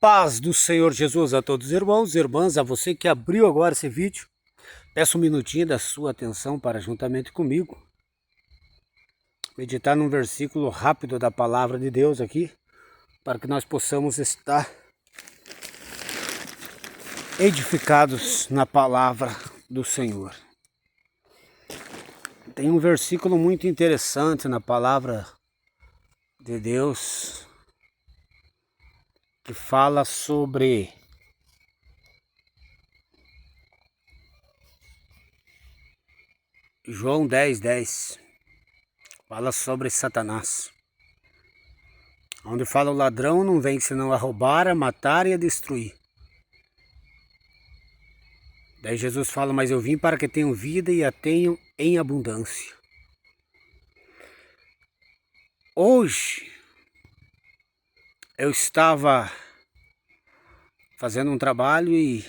Paz do Senhor Jesus a todos os irmãos e irmãs, a você que abriu agora esse vídeo, peço um minutinho da sua atenção para, juntamente comigo, meditar num versículo rápido da palavra de Deus aqui, para que nós possamos estar edificados na palavra do Senhor. Tem um versículo muito interessante na palavra de Deus, que fala sobre João 10:10, fala sobre Satanás, onde fala: o ladrão não vem senão a roubar, a matar e a destruir. Daí Jesus fala: mas eu vim para que tenham vida e a tenham em abundância. Hoje eu estava fazendo um trabalho e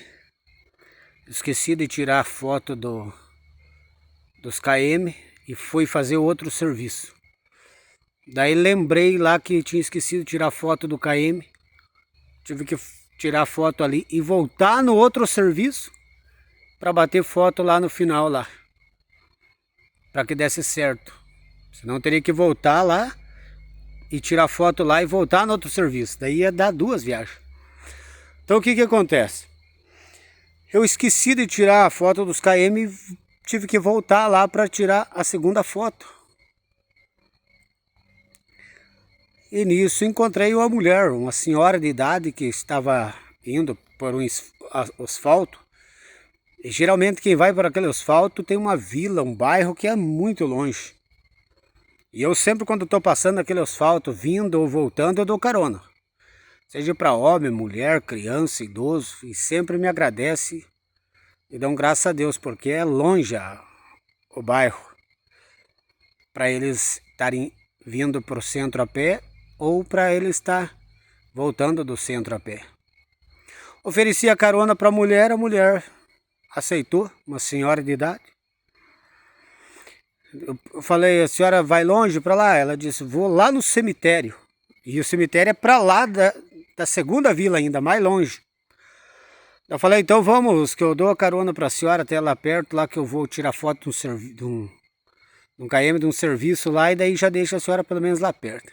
esqueci de tirar a foto dos KM e fui fazer outro serviço. Daí lembrei lá que tinha esquecido de tirar foto do KM, tive que tirar foto ali e voltar no outro serviço para bater foto lá no final lá, para que desse certo. Senão eu teria que voltar lá e tirar foto lá e voltar no outro serviço, daí ia dar duas viagens. Então o que que acontece? Eu esqueci de tirar a foto dos KM e tive que voltar lá para tirar a segunda foto. E nisso encontrei uma mulher, uma senhora de idade que estava indo por um asfalto. E geralmente quem vai por aquele asfalto tem uma vila, um bairro que é muito longe. E eu sempre, quando estou passando aquele asfalto, vindo ou voltando, eu dou carona. Seja para homem, mulher, criança, idoso, e sempre me agradece e dão graças a Deus, porque é longe o bairro, para eles estarem vindo para o centro a pé ou para eles estar voltando do centro a pé. Ofereci a carona para a mulher aceitou, uma senhora de idade. Eu falei: a senhora vai longe para lá? Ela disse: vou lá no cemitério. E o cemitério é para lá da segunda vila ainda, mais longe. Eu falei: então vamos, que eu dou a carona para a senhora até lá perto, lá que eu vou tirar foto de um KM de um serviço lá, e daí já deixa a senhora pelo menos lá perto.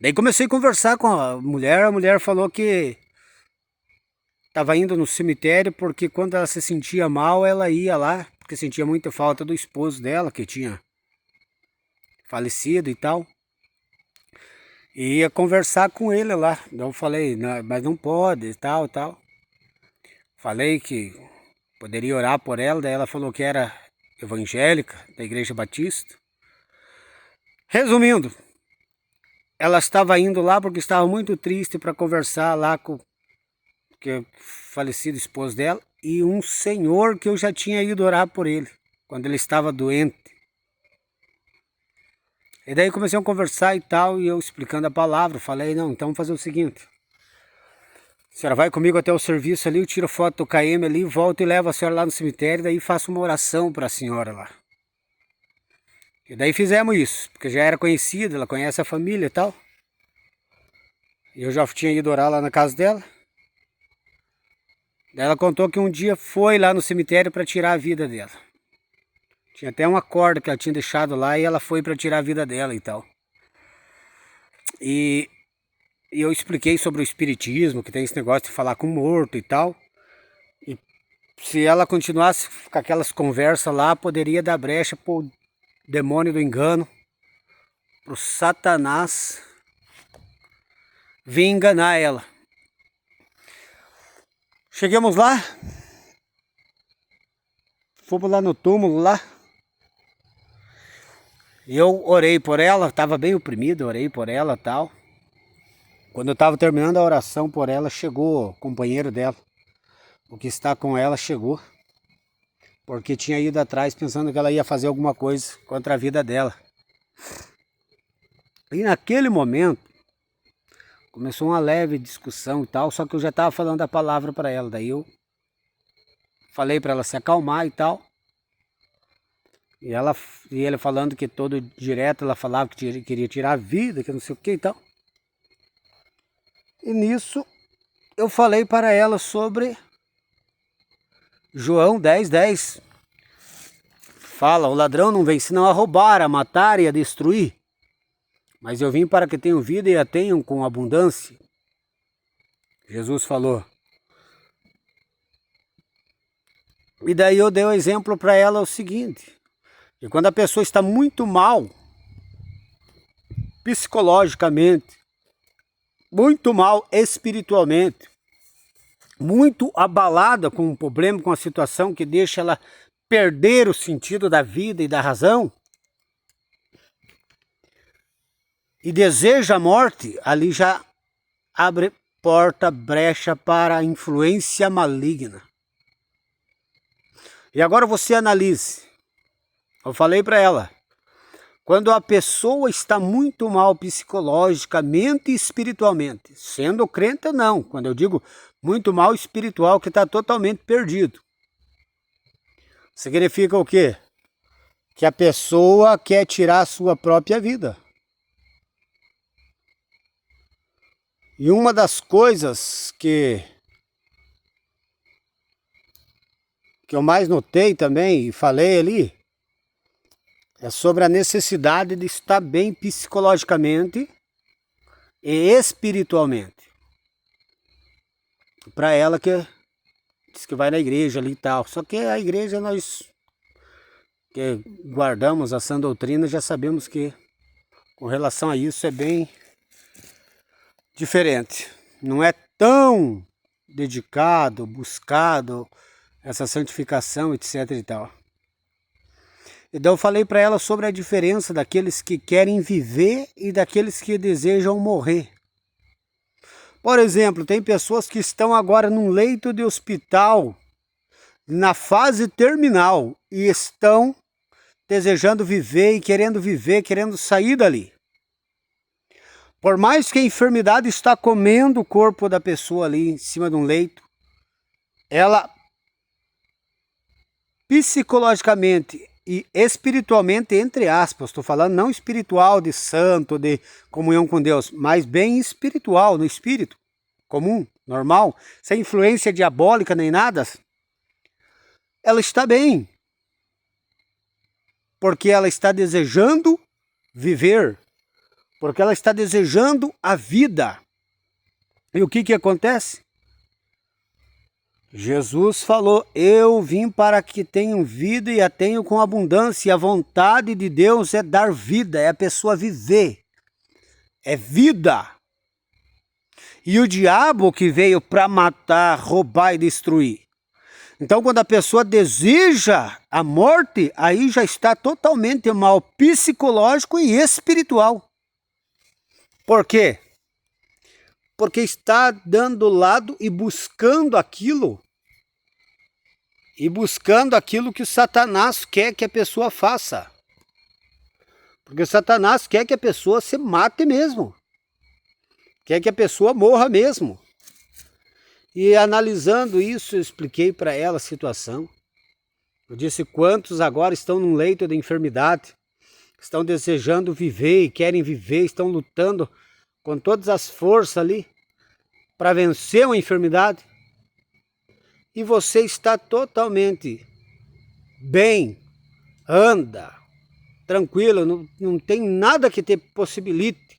Daí comecei a conversar com a mulher falou que estava indo no cemitério porque quando ela se sentia mal, ela ia lá, porque sentia muita falta do esposo dela, que tinha falecido e tal. E ia conversar com ele lá. Então eu falei: não, mas não pode, tal. Falei que poderia orar por ela, daí ela falou que era evangélica, da Igreja Batista. Resumindo, ela estava indo lá porque estava muito triste para conversar lá com o falecido esposo dela e um senhor que eu já tinha ido orar por ele, quando ele estava doente. E daí comecei a conversar e tal, e eu explicando a palavra, falei: não, então vamos fazer o seguinte. A senhora vai comigo até o serviço ali, eu tiro foto do KM ali, volto e levo a senhora lá no cemitério, daí faço uma oração para a senhora lá. E daí fizemos isso, porque já era conhecida, ela conhece a família e tal. E eu já tinha ido orar lá na casa dela. Daí ela contou que um dia foi lá no cemitério para tirar a vida dela. Tinha até uma corda que ela tinha deixado lá e ela foi para tirar a vida dela e tal. E eu expliquei sobre o espiritismo, que tem esse negócio de falar com o morto e tal. E se ela continuasse com aquelas conversas lá, poderia dar brecha pro demônio do engano, pro Satanás vir enganar ela. Chegamos lá, fomos lá no túmulo lá. E eu orei por ela, estava bem oprimido, orei por ela e tal. Quando eu estava terminando a oração por ela, chegou o companheiro dela. O que está com ela chegou, porque tinha ido atrás pensando que ela ia fazer alguma coisa contra a vida dela. E naquele momento, começou uma leve discussão e tal, só que eu já estava falando a palavra para ela. Daí eu falei para ela se acalmar e tal. E ele falando que todo direto ela falava que queria tirar a vida, que não sei o que e tal. E nisso eu falei para ela sobre João 10:10. Fala, o ladrão não vem senão a roubar, a matar e a destruir. Mas eu vim para que tenham vida e a tenham com abundância. Jesus falou. E daí eu dei o exemplo para ela o seguinte, que quando a pessoa está muito mal, psicologicamente, muito mal espiritualmente, muito abalada com um problema, com uma situação que deixa ela perder o sentido da vida e da razão, e deseja a morte, ali já abre porta, brecha para a influência maligna. E agora você analise. Eu falei para ela, quando a pessoa está muito mal psicologicamente e espiritualmente, sendo crente ou não, quando eu digo muito mal espiritual, que está totalmente perdido. Significa o quê? Que a pessoa quer tirar a sua própria vida. E uma das coisas que eu mais notei também e falei ali, é sobre a necessidade de estar bem psicologicamente e espiritualmente. Para ela que diz que vai na igreja ali e tal. Só que a igreja nós que guardamos a sã doutrina já sabemos que com relação a isso é bem diferente. Não é tão dedicado, buscado essa santificação, etc e tal. Então eu falei para ela sobre a diferença daqueles que querem viver e daqueles que desejam morrer. Por exemplo, tem pessoas que estão agora num leito de hospital, na fase terminal, e estão desejando viver, querendo sair dali. Por mais que a enfermidade está comendo o corpo da pessoa ali em cima de um leito, ela psicologicamente e espiritualmente, entre aspas, estou falando não espiritual de santo, de comunhão com Deus, mas bem espiritual, no espírito comum, normal, sem influência diabólica nem nada, ela está bem, porque ela está desejando viver, porque ela está desejando a vida. E o que acontece? Jesus falou, eu vim para que tenham vida e a tenham com abundância. E a vontade de Deus é dar vida, é a pessoa viver. É vida. E o diabo que veio para matar, roubar e destruir. Então quando a pessoa deseja a morte, aí já está totalmente mal psicológico e espiritual. Por quê? Porque está dando lado e buscando aquilo que o Satanás quer que a pessoa faça. Porque o Satanás quer que a pessoa se mate mesmo. Quer que a pessoa morra mesmo. E analisando isso, eu expliquei para ela a situação. Eu disse quantos agora estão num leito de enfermidade, estão desejando viver e querem viver, estão lutando com todas as forças ali para vencer uma enfermidade. E você está totalmente bem, anda, tranquilo, não tem nada que te possibilite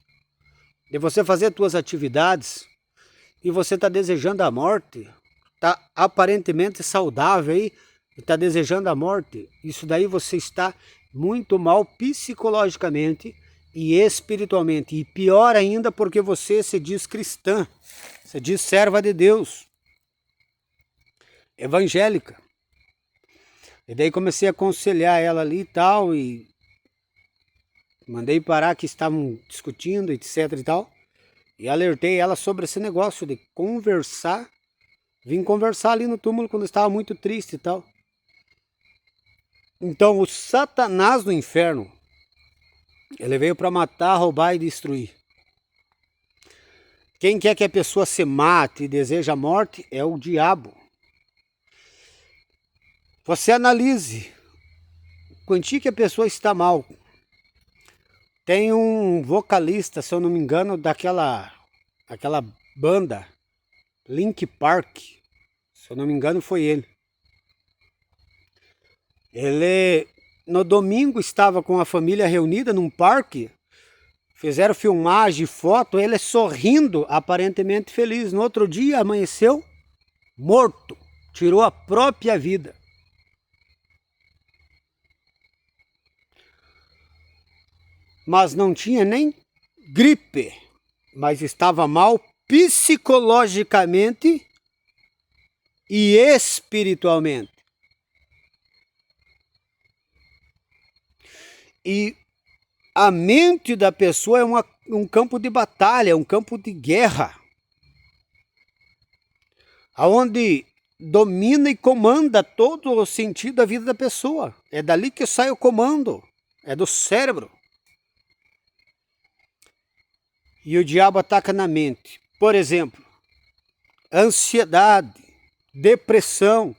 de você fazer suas atividades e você está desejando a morte, está aparentemente saudável aí e está desejando a morte. Isso daí você está muito mal psicologicamente e espiritualmente, e pior ainda porque você se diz cristã, se diz serva de Deus, evangélica. E daí comecei a aconselhar ela ali e tal, e mandei parar que estavam discutindo, etc e tal, e alertei ela sobre esse negócio de conversar, vim conversar ali no túmulo quando estava muito triste e tal. Então o Satanás do inferno, ele veio para matar, roubar e destruir. Quem quer que a pessoa se mate e deseja a morte é o diabo. Você analise quanto que a pessoa está mal. Tem um vocalista, se eu não me engano, daquela banda, Linkin Park, se eu não me engano foi ele. Ele no domingo estava com a família reunida num parque, fizeram filmagem, foto, ele sorrindo, aparentemente feliz. No outro dia amanheceu morto, tirou a própria vida. Mas não tinha nem gripe, mas estava mal psicologicamente e espiritualmente. E a mente da pessoa é um campo de batalha, um campo de guerra, onde domina e comanda todo o sentido da vida da pessoa. É dali que sai o comando, é do cérebro. E o diabo ataca na mente. Por exemplo, ansiedade, depressão,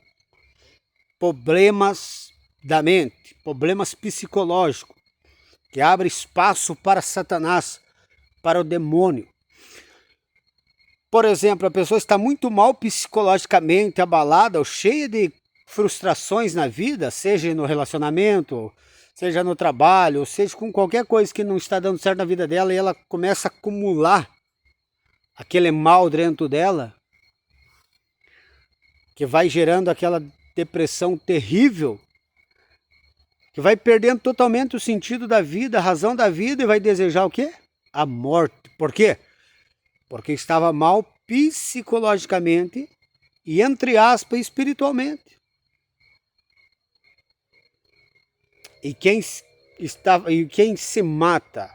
problemas da mente, problemas psicológicos, que abre espaço para Satanás, para o demônio. Por exemplo, a pessoa está muito mal psicologicamente, abalada ou cheia de frustrações na vida, seja no relacionamento, seja no trabalho, seja com qualquer coisa que não está dando certo na vida dela, e ela começa a acumular aquele mal dentro dela, que vai gerando aquela depressão terrível, que vai perdendo totalmente o sentido da vida, a razão da vida, e vai desejar o quê? A morte. Por quê? Porque estava mal psicologicamente e, entre aspas, espiritualmente. E quem se mata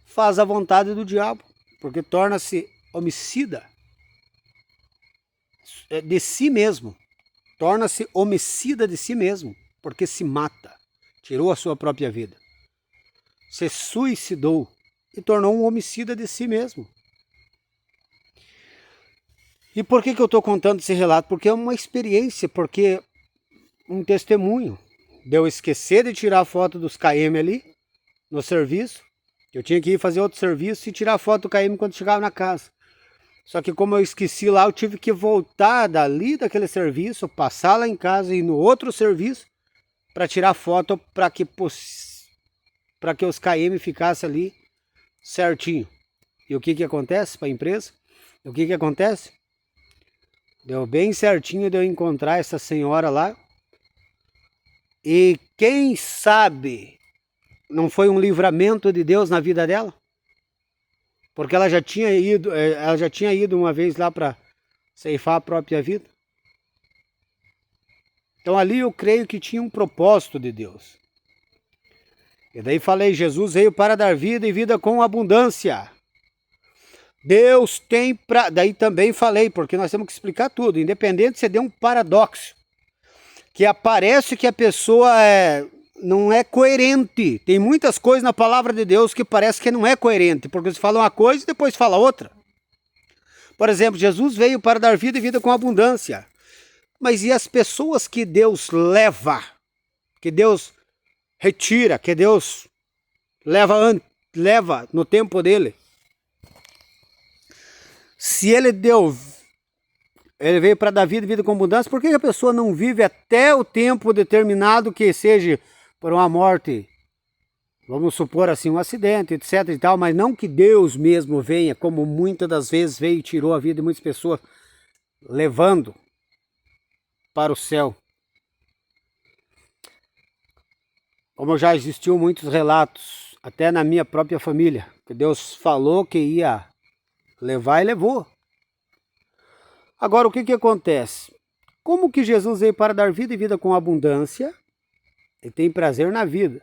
faz a vontade do diabo, porque torna-se homicida de si mesmo. Torna-se homicida de si mesmo, porque se mata, tirou a sua própria vida, se suicidou e tornou um homicida de si mesmo. E por que eu estou contando esse relato? Porque é uma experiência, porque um testemunho de eu esquecer de tirar a foto dos KM ali no serviço. Eu tinha que ir fazer outro serviço e tirar a foto do KM quando chegava na casa. Só que como eu esqueci lá, eu tive que voltar dali daquele serviço, passar lá em casa e ir no outro serviço para tirar foto para que os KM ficassem ali certinho. E o que acontece para a empresa? O que acontece? Deu bem certinho de eu encontrar essa senhora lá. E quem sabe não foi um livramento de Deus na vida dela? Porque ela já tinha ido uma vez lá para ceifar a própria vida. Então ali eu creio que tinha um propósito de Deus. E daí falei, Jesus veio para dar vida e vida com abundância. Deus tem para... Daí também falei, porque nós temos que explicar tudo, independente se dê um paradoxo, que aparece que a pessoa não é coerente. Tem muitas coisas na palavra de Deus que parece que não é coerente, porque você fala uma coisa e depois fala outra. Por exemplo, Jesus veio para dar vida e vida com abundância. Mas e as pessoas que Deus leva, que Deus retira, que Deus leva no tempo dele? Se ele veio para dar vida e vida com abundância, por que a pessoa não vive até o tempo determinado, que seja por uma morte, vamos supor assim, um acidente, etc e tal, mas não que Deus mesmo venha, como muitas das vezes veio e tirou a vida de muitas pessoas, levando para o céu. Como já existiu muitos relatos, até na minha própria família, que Deus falou que ia levar e levou. Agora, o que acontece? Como que Jesus veio para dar vida e vida com abundância, e tem prazer na vida.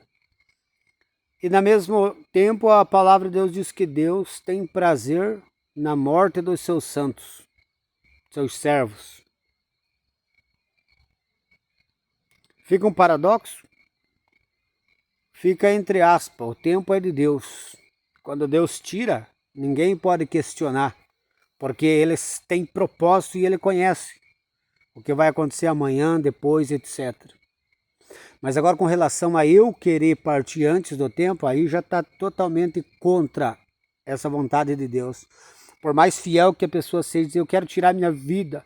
E, no mesmo tempo, a palavra de Deus diz que Deus tem prazer na morte dos seus santos, seus servos. Fica um paradoxo? Fica entre aspas, o tempo é de Deus. Quando Deus tira, ninguém pode questionar, porque Ele tem propósito e Ele conhece o que vai acontecer amanhã, depois, etc. Mas agora, com relação a eu querer partir antes do tempo, aí já está totalmente contra essa vontade de Deus. por mais fiel que a pessoa seja, dizer, eu quero tirar minha vida.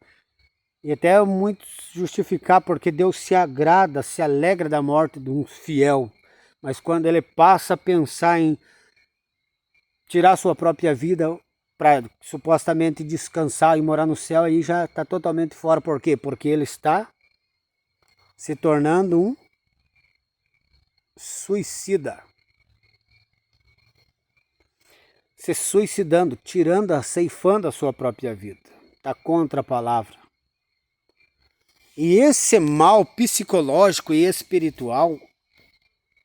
E até muitos justificar porque Deus se agrada, se alegra da morte de um fiel. Mas quando ele passa a pensar em tirar sua própria vida para supostamente descansar e morar no céu, aí já está totalmente fora. Por quê? Porque ele está se tornando um suicida. Se suicidando, tirando, ceifando a sua própria vida. Está contra a palavra. E esse mal psicológico e espiritual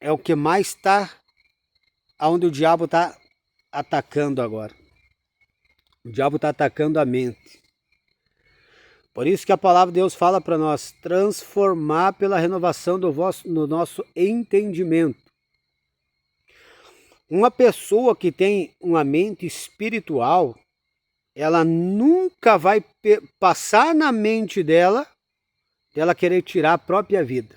é o que mais está, onde o diabo está atacando agora. O diabo está atacando a mente. Por isso que a palavra de Deus fala para nós, transformar pela renovação no nosso entendimento. Uma pessoa que tem uma mente espiritual, ela nunca vai passar na mente dela querer tirar a própria vida.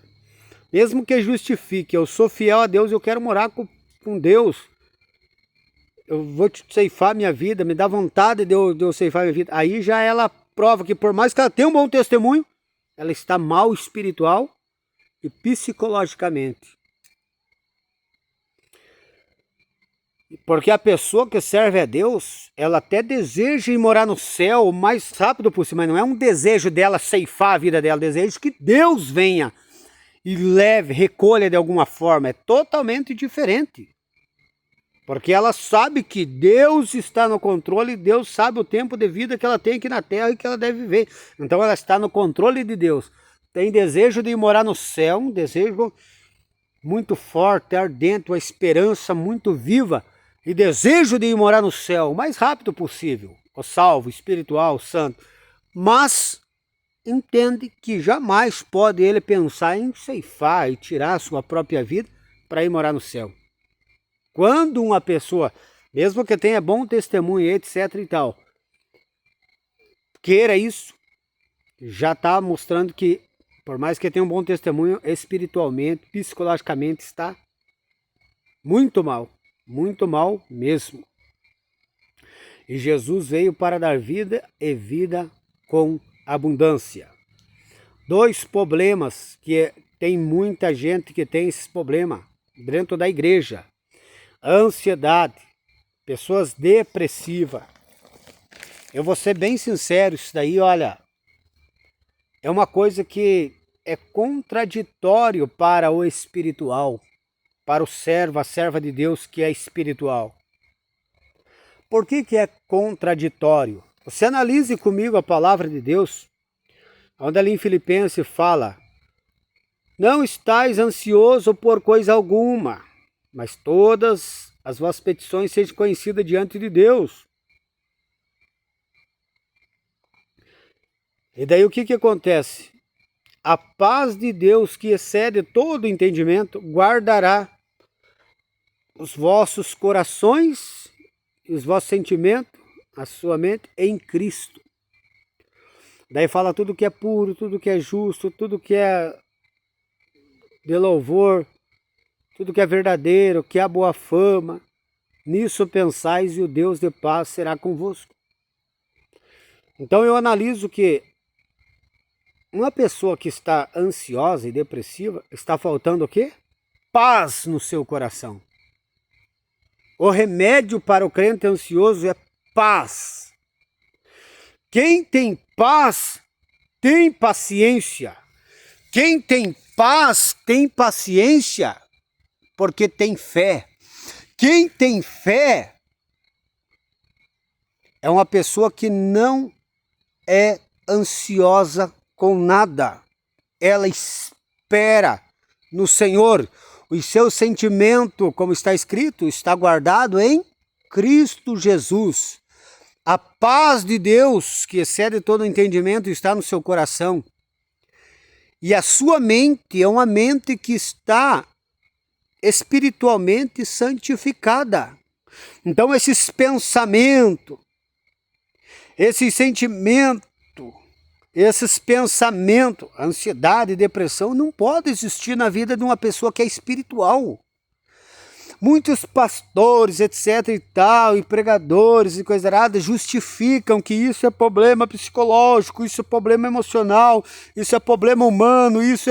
Mesmo que justifique, eu sou fiel a Deus, eu quero morar com Deus, eu vou ceifar minha vida, me dá vontade de eu ceifar minha vida. Aí já ela prova que por mais que ela tenha um bom testemunho, ela está mal espiritual e psicologicamente. Porque a pessoa que serve a Deus, ela até deseja ir morar no céu o mais rápido possível, mas não é um desejo dela ceifar a vida dela, é um desejo que Deus venha e leve, recolha de alguma forma. É totalmente diferente. Porque ela sabe que Deus está no controle, Deus sabe o tempo de vida que ela tem aqui na terra e que ela deve viver. Então ela está no controle de Deus. Tem desejo de ir morar no céu, um desejo muito forte, ardente, uma esperança muito viva. E desejo de ir morar no céu o mais rápido possível, o salvo, espiritual, santo, mas entende que jamais pode ele pensar em ceifar e tirar a sua própria vida para ir morar no céu. Quando uma pessoa, mesmo que tenha bom testemunho, etc e tal, queira isso, já está mostrando que, por mais que tenha um bom testemunho, espiritualmente, psicologicamente, está muito mal mesmo. E Jesus veio para dar vida e vida com abundância. Dois problemas que tem muita gente que tem esses problemas dentro da igreja. Ansiedade, pessoas depressivas. Eu vou ser bem sincero, isso daí, olha, é uma coisa que é contraditório para o espiritual. Para o servo, a serva de Deus que é espiritual. Por que é contraditório? Você analise comigo a palavra de Deus, onde ali em Filipenses fala, não estais ansioso por coisa alguma, mas todas as vossas petições sejam conhecidas diante de Deus. E daí o que acontece? A paz de Deus, que excede todo entendimento, guardará os vossos corações e os vossos sentimentos, a sua mente em Cristo. Daí fala tudo que é puro, tudo que é justo, tudo que é de louvor, tudo que é verdadeiro, que é boa fama. Nisso pensais e o Deus de paz será convosco. Então eu analiso que uma pessoa que está ansiosa e depressiva, está faltando o quê? Paz no seu coração. O remédio para o crente ansioso é paz. Quem tem paz tem paciência. Quem tem paz tem paciência porque tem fé. Quem tem fé é uma pessoa que não é ansiosa com nada. Ela espera no Senhor. O seu sentimento, como está escrito, está guardado em Cristo Jesus. A paz de Deus, que excede todo entendimento, está no seu coração. E a sua mente é uma mente que está espiritualmente santificada. Então esses pensamentos, esses sentimentos, ansiedade e depressão não podem existir na vida de uma pessoa que é espiritual. Muitos pastores, etc e tal, e pregadores e coisa errada, justificam que isso é problema psicológico, isso é problema emocional, isso é problema humano, isso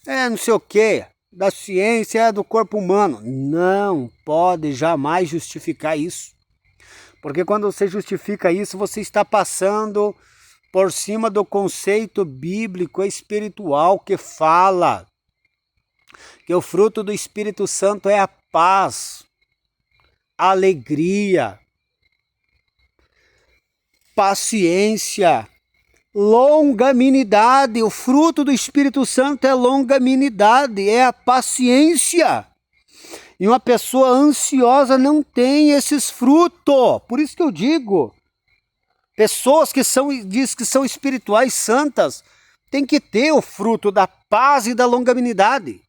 é não sei o quê, da ciência, do corpo humano. Não pode jamais justificar isso. Porque quando você justifica isso, você está passando por cima do conceito bíblico espiritual que fala que o fruto do Espírito Santo é a paz, alegria, paciência, longanimidade. O fruto do Espírito Santo é longanimidade, é a paciência. E uma pessoa ansiosa não tem esses frutos. Por isso que eu digo, pessoas que diz que são espirituais santas têm que ter o fruto da paz e da longanimidade.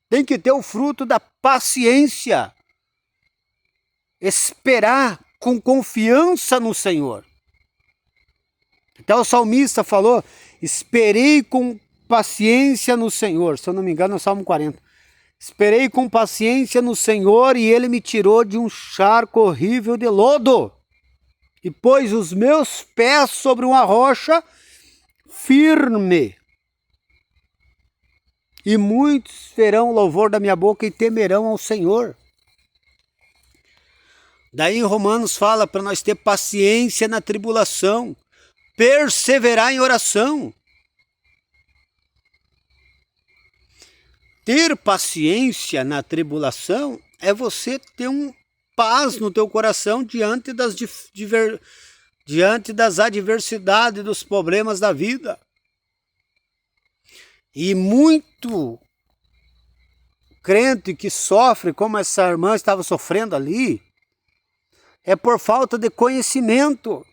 Tem que ter o fruto da paciência. Esperar com confiança no Senhor. Até o salmista falou, esperei com paciência no Senhor. Se eu não me engano, é o Salmo 40. Esperei com paciência no Senhor e Ele me tirou de um charco horrível de lodo. E pôs os meus pés sobre uma rocha firme. E muitos verão o louvor da minha boca e temerão ao Senhor. Daí em Romanos fala para nós ter paciência na tribulação, perseverar em oração. Ter paciência na tribulação é você ter paz no teu coração diante das adversidades, dos problemas da vida. E muito crente que sofre, como essa irmã estava sofrendo ali, é por falta de conhecimento.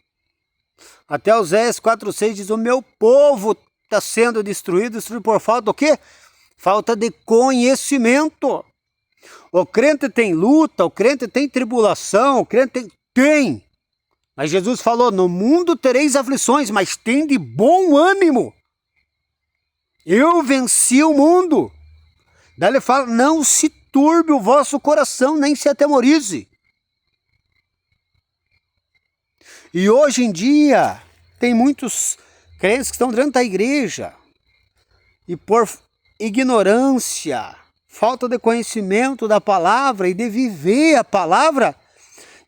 Até Oséias 4,6 diz, o meu povo está sendo destruído por falta do quê? Falta de conhecimento. O crente tem luta, o crente tem tribulação, o crente tem. Mas Jesus falou, no mundo tereis aflições, mas tem de bom ânimo. Eu venci o mundo. Daí ele fala, não se turbe o vosso coração, nem se atemorize. E hoje em dia, tem muitos crentes que estão dentro da igreja. E por ignorância, falta de conhecimento da palavra e de viver a palavra,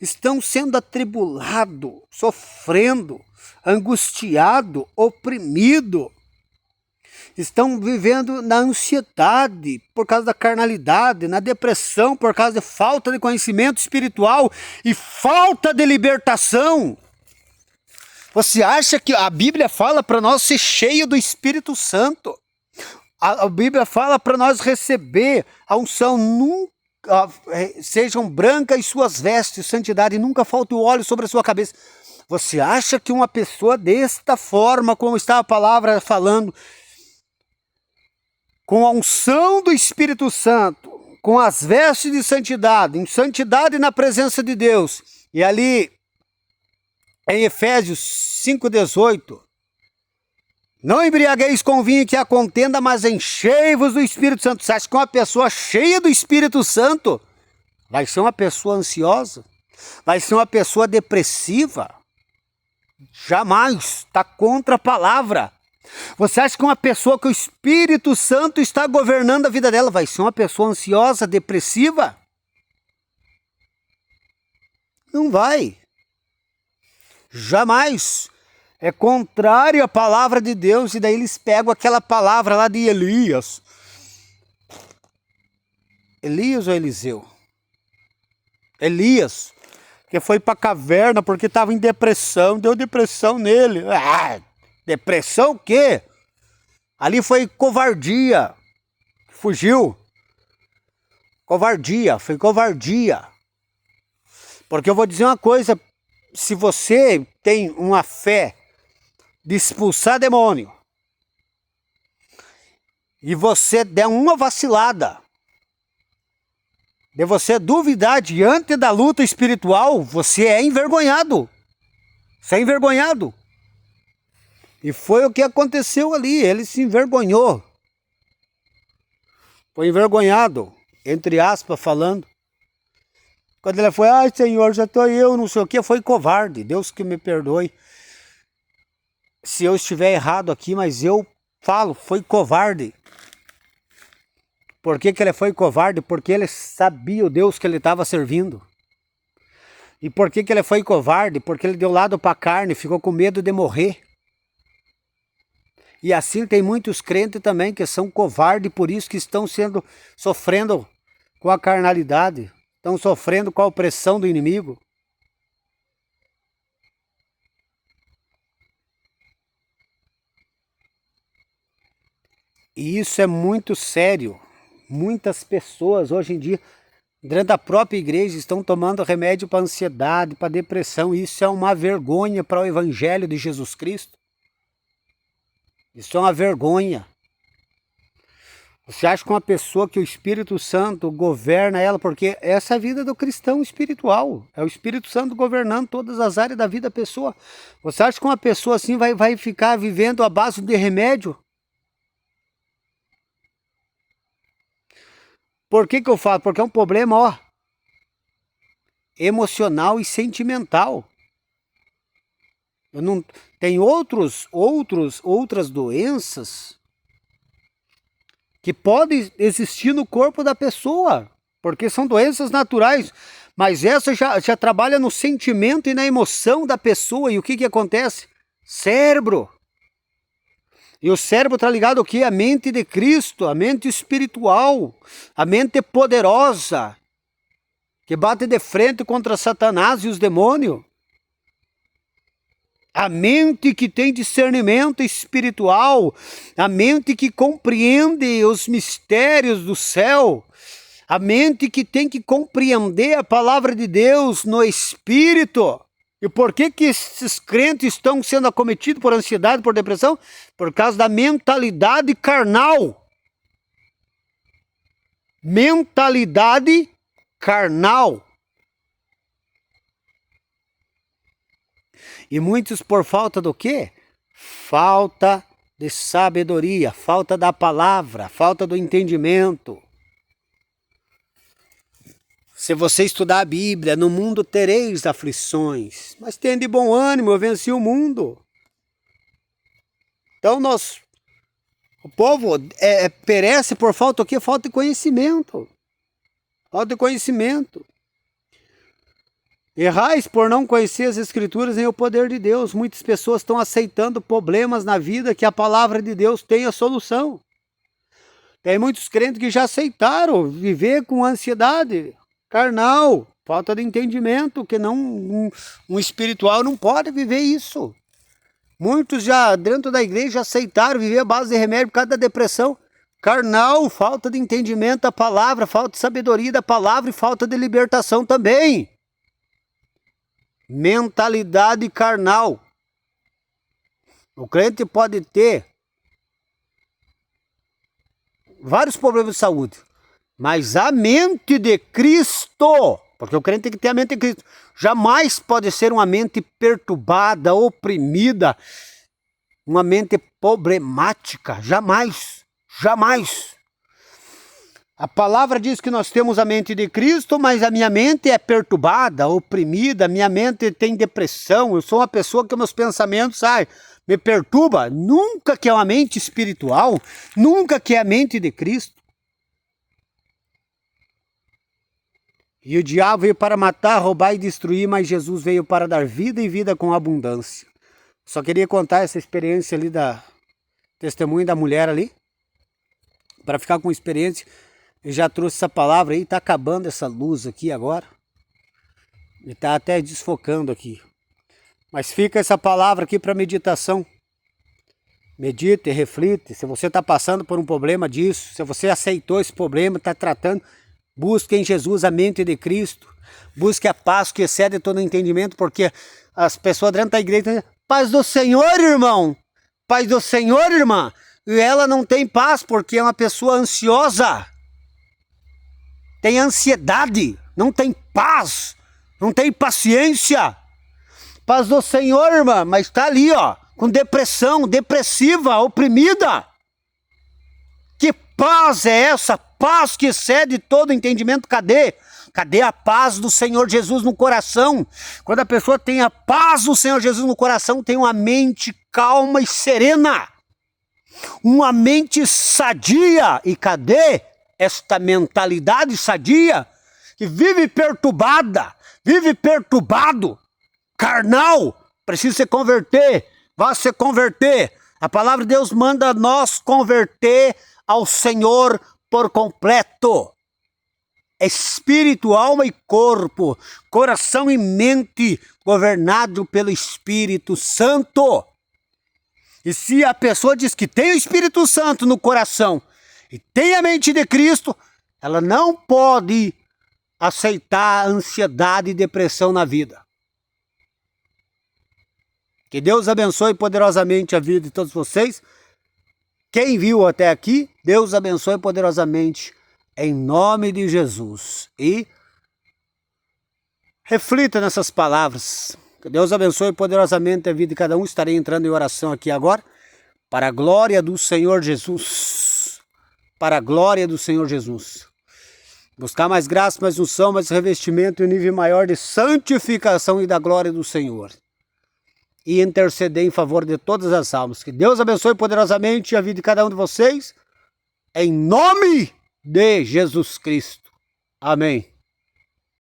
estão sendo atribulados, sofrendo, angustiados, oprimidos. Estão vivendo na ansiedade por causa da carnalidade, na depressão por causa de falta de conhecimento espiritual e falta de libertação. Você acha que a Bíblia fala para nós ser cheio do Espírito Santo? A Bíblia fala para nós receber a unção, nunca sejam brancas suas vestes, santidade, nunca falte o óleo sobre a sua cabeça. Você acha que uma pessoa desta forma, como está a palavra falando, com a unção do Espírito Santo, com as vestes de santidade, em santidade na presença de Deus, e ali em Efésios 5,18, não embriagueis com vinho que há contenda, mas enchei-vos do Espírito Santo. Você acha que uma pessoa cheia do Espírito Santo vai ser uma pessoa ansiosa? Vai ser uma pessoa depressiva? Jamais, está contra a palavra. Você acha que uma pessoa que o Espírito Santo está governando a vida dela vai ser uma pessoa ansiosa, depressiva? Não vai. Jamais. É contrário à palavra de Deus, e daí eles pegam aquela palavra lá de Elias. Elias ou Eliseu? Elias, que foi para a caverna porque estava em depressão, deu depressão nele. Depressão o quê? Ali foi covardia. Fugiu. Covardia, foi covardia. Porque eu vou dizer uma coisa, se você tem uma fé de expulsar demônio e você der uma vacilada, de você duvidar diante da luta espiritual, você é envergonhado. Você é envergonhado. E foi o que aconteceu ali, ele se envergonhou. Foi envergonhado. entre aspas, falando. Quando ela foi, ai Senhor, já estou eu, não sei o que, foi covarde. Deus que me perdoe se eu estiver errado aqui, mas eu falo, foi covarde. Por que ele foi covarde? Porque ele sabia o Deus que ele estava servindo. E por que ele foi covarde? Porque ele deu lado para a carne, ficou com medo de morrer. E assim tem muitos crentes também que são covardes, por isso que estão sofrendo com a carnalidade. Estão sofrendo com a opressão do inimigo. E isso é muito sério. Muitas pessoas hoje em dia, dentro da própria igreja, estão tomando remédio para ansiedade, para depressão. Isso é uma vergonha para o evangelho de Jesus Cristo. Isso é uma vergonha. Você acha que uma pessoa que o Espírito Santo governa ela, porque essa é a vida do cristão espiritual. É o Espírito Santo governando todas as áreas da vida da pessoa. Você acha que uma pessoa assim vai ficar vivendo à base de remédio? Por que eu falo? Porque é um problema, emocional e sentimental. Tem outras doenças que podem existir no corpo da pessoa, porque são doenças naturais, mas essa já trabalha no sentimento e na emoção da pessoa. E o que acontece? Cérebro. E o cérebro está ligado ao quê? A mente de Cristo, a mente espiritual, a mente poderosa, que bate de frente contra Satanás e os demônios. A mente que tem discernimento espiritual, a mente que compreende os mistérios do céu, a mente que tem que compreender a palavra de Deus no Espírito. E por que esses crentes estão sendo acometidos por ansiedade, por depressão? Por causa da mentalidade carnal. Mentalidade carnal. E muitos por falta do quê? Falta de sabedoria, falta da palavra, falta do entendimento. Se você estudar a Bíblia, no mundo tereis aflições, mas tende bom ânimo, eu venci o mundo. Então o povo perece por falta do quê? Falta de conhecimento. Falta de conhecimento. Errais por não conhecer as Escrituras nem o poder de Deus. Muitas pessoas estão aceitando problemas na vida que a palavra de Deus tem a solução. Tem muitos crentes que já aceitaram viver com ansiedade carnal, falta de entendimento, que um espiritual não pode viver isso. Muitos já dentro da igreja aceitaram viver à base de remédio por causa da depressão carnal, falta de entendimento da palavra, falta de sabedoria da palavra e falta de libertação também. Mentalidade carnal. O crente pode ter vários problemas de saúde, mas a mente de Cristo, porque o crente tem que ter a mente de Cristo, jamais pode ser uma mente perturbada, oprimida, uma mente problemática, jamais, jamais. A palavra diz que nós temos a mente de Cristo, mas a minha mente é perturbada, oprimida, minha mente tem depressão, eu sou uma pessoa que meus pensamentos me perturba. Nunca que é uma mente espiritual, nunca que é a mente de Cristo. E o diabo veio para matar, roubar e destruir, mas Jesus veio para dar vida e vida com abundância. Só queria contar essa experiência ali da testemunho da mulher ali, para ficar com experiência. Eu já trouxe essa palavra aí, está acabando essa luz aqui agora. E está até desfocando aqui. Mas fica essa palavra aqui para meditação. Medite, reflita. Se você está passando por um problema disso, se você aceitou esse problema, está tratando, busque em Jesus a mente de Cristo. Busque a paz que excede todo entendimento, porque as pessoas dentro da igreja dizem, paz do Senhor, irmão. Paz do Senhor, irmã. E ela não tem paz porque é uma pessoa ansiosa. Tem ansiedade, não tem paz, não tem paciência. Paz do Senhor, irmã, mas está ali, com depressão, depressiva, oprimida. Que paz é essa? paz que excede todo entendimento. Cadê? Cadê a paz do Senhor Jesus no coração? Quando a pessoa tem a paz do Senhor Jesus no coração, tem uma mente calma e serena. Uma mente sadia. E cadê esta mentalidade sadia que vive perturbada, vive perturbado, carnal? Precisa se converter, vá se converter. A palavra de Deus manda nós converter ao Senhor por completo. Espírito, alma e corpo, coração e mente, governado pelo Espírito Santo. E se a pessoa diz que tem o Espírito Santo no coração e tem a mente de Cristo, ela não pode aceitar ansiedade e depressão na vida. Que Deus abençoe poderosamente a vida de todos vocês. Quem viu até aqui, Deus abençoe poderosamente em nome de Jesus. E reflita nessas palavras. Que Deus abençoe poderosamente a vida de cada um. Estarei entrando em oração aqui agora, para a glória do Senhor Jesus. Para a glória do Senhor Jesus. Buscar mais graça, mais unção, mais revestimento e um nível maior de santificação e da glória do Senhor. E interceder em favor de todas as almas. Que Deus abençoe poderosamente a vida de cada um de vocês. Em nome de Jesus Cristo. Amém.